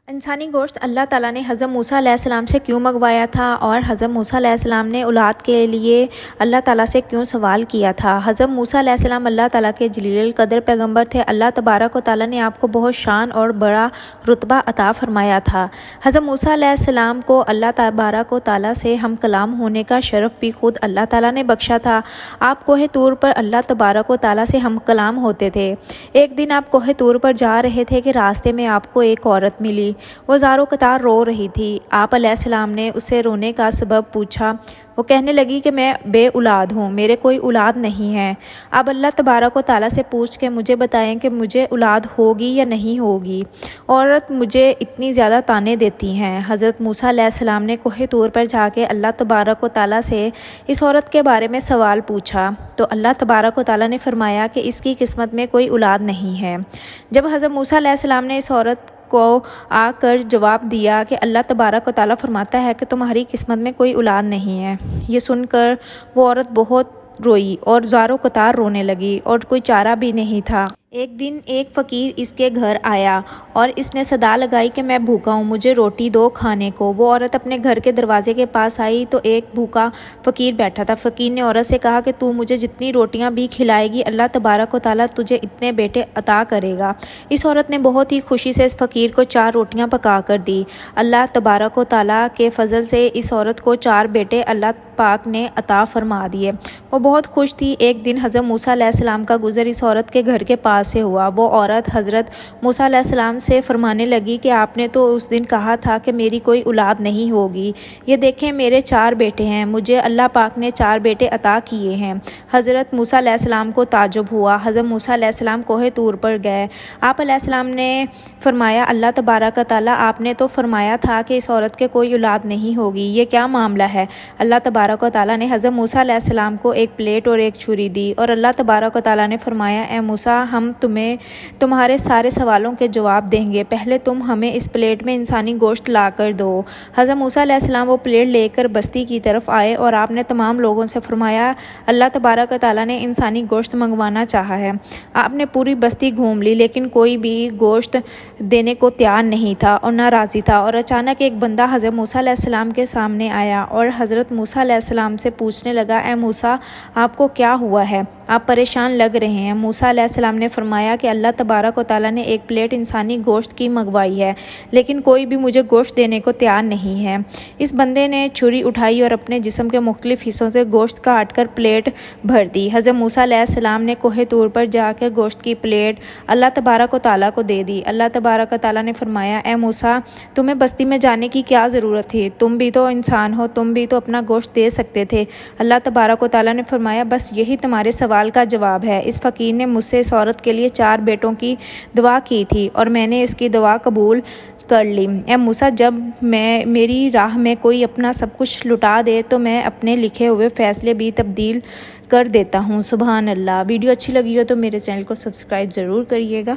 इंसानी गोश्त अल्लाह ताला ने हज़रत मूसा अलैहिस्सलाम से क्यों मंगवाया था और हज़रत मूसा अलैहिस्सलाम ने औलाद के लिए अल्लाह ताला से क्यों सवाल किया था। हज़रत मूसा अलैहिस्सलाम अल्लाह ताला के जलील कदर पैगंबर थे। अल्लाह तबारक व तआला ने आपको बहुत शान और बड़ा रुतबा अता फरमाया था। हज़रत मूसा अलैहिस्सलाम को अल्लाह तबारक व तआला से हम कलाम होने का शरफ़ भी खुद अल्लाह ताला ने बख्शा था। आप कोहे तूर पर अल्लाह तबारक व तआला से हम कलाम होते थे। एक दिन आप कोहे तूर पर जा रहे थे कि रास्ते में आपको एक औरत मिली। वो ज़ारो कतार रो रही थी। आप अलैहिस्सलाम ने उससे रोने का सबब पूछा। वो कहने लगी कि मैं बे औलाद हूँ, मेरे कोई औलाद नहीं है। अब अल्लाह तबारक व तआला से पूछ के मुझे बताएं कि मुझे औलाद होगी या नहीं होगी। औरत मुझे इतनी ज़्यादा ताने देती हैं। हज़रत मूसा अलैहिस्सलाम ने कोहे तूर पर जाके अल्लाह तबारक व तआला से इस औरत के बारे में सवाल पूछा तो अल्लाह तबारक व तआला ने फरमाया कि इसकी किस्मत में कोई औलाद नहीं है। जब हज़रत मूसा अलैहिस्सलाम ने इस औरत को आकर जवाब दिया कि अल्लाह तबारक व तआला फरमाता है कि तुम्हारी किस्मत में कोई औलाद नहीं है, ये सुनकर वो औरत बहुत रोई और ज़ारो कतार रोने लगी और कोई चारा भी नहीं था। एक दिन एक फ़कीर इसके घर आया और इसने सदा लगाई कि मैं भूखा हूँ, मुझे रोटी दो खाने को। वो औरत अपने घर के दरवाजे के पास आई तो एक भूखा फ़कीर बैठा था। फ़कीर ने औरत से कहा कि तू मुझे जितनी रोटियाँ भी खिलाएगी अल्लाह तबारक व तआला तुझे इतने बेटे अता करेगा। इस औरत ने बहुत ही खुशी से इस फ़कीर को 4 रोटियाँ पका कर दी। अल्लाह तबारक व तआला के फ़ज़ल से इस औरत को 4 बेटे अल्लाह पाक ने अता फरमा दिए। वो बहुत खुश थी। एक दिन हज़रत मूसा अलैहिस्सलाम का गुज़र इस औरत के घर के पास से हुआ। वो औरत हज़रत मूसा अलैहिस्सलाम से फरमाने लगी कि आपने तो उस दिन कहा था कि मेरी कोई औलाद नहीं होगी, ये देखें मेरे 4 बेटे हैं, मुझे अल्लाह पाक ने 4 बेटे अता किए हैं। हज़रत मूसा अलैहिस्सलाम को ताजुब हुआ। हज़रत मूसा अलैहिस्सलाम कोहे तूर पर गए। आप अलैहिस्सलाम ने फरमाया अल्लाह तबारक व तआला आपने तो फरमाया था कि इस औरत के कोई औलाद नहीं होगी, ये क्या मामला है। अल्लाह तबारक व तआला ने हज़रत मूसा अलैहिस्सलाम को एक प्लेट और एक छुरी दी और अल्लाह तबारक व तआला ने फरमाया ए मूसा हम तुम्हें तुम्हारे सारे सवालों के जवाब देंगे, पहले तुम हमें इस प्लेट में इंसानी गोश्त ला कर दो। हज़रत मूसा अलैहिस्सलाम वो प्लेट लेकर बस्ती की तरफ आए और आपने तमाम लोगों से फरमाया अल्लाह तबारक व तआला ने इंसानी गोश्त मंगवाना चाहा है। आपने पूरी बस्ती घूम ली लेकिन कोई भी गोश्त देने को तैयार नहीं था और ना राज़ी था। और अचानक एक बंदा हज़रत मूसा अलैहिस्सलाम के सामने आया और हज़रत मूसा अलैहिस्सलाम से पूछने लगा ए मूसा आपको क्या हुआ है, आप परेशान लग रहे हैं। मूसा अलैहिस्सलाम ने फरमाया कि अल्लाह तबारक व तआला ने एक प्लेट इंसानी गोश्त की मंगवाई है लेकिन कोई भी मुझे गोश्त देने को तैयार नहीं है। इस बंदे ने छुरी उठाई और अपने जिस्म के मुख्तलिफ हिस्सों से गोश्त काट कर प्लेट भर दी। हज़रत मूसा अलैहिस्सलाम ने कोहे तूर पर जाकर गोश्त की प्लेट अल्लाह तबारक व तआला को दे दी। अल्लाह तबारक व तआला ने फरमाया ए मूसा तुम्हें बस्ती में जाने की क्या ज़रूरत थी, तुम भी तो इंसान हो, तुम भी तो अपना गोश्त दे सकते थे। अल्लाह तबारक व तआला ने फरमाया बस यही तुम्हारे सवाल का जवाब है। इस फ़कीर ने मुझसे इस औरत के लिए 4 बेटों की दुआ की थी और मैंने इसकी दुआ कबूल कर ली। ए मूसा जब मेरी राह में कोई अपना सब कुछ लुटा दे तो मैं अपने लिखे हुए फ़ैसले भी तब्दील कर देता हूँ। सुभान अल्लाह। वीडियो अच्छी लगी हो तो मेरे चैनल को सब्सक्राइब ज़रूर करिएगा।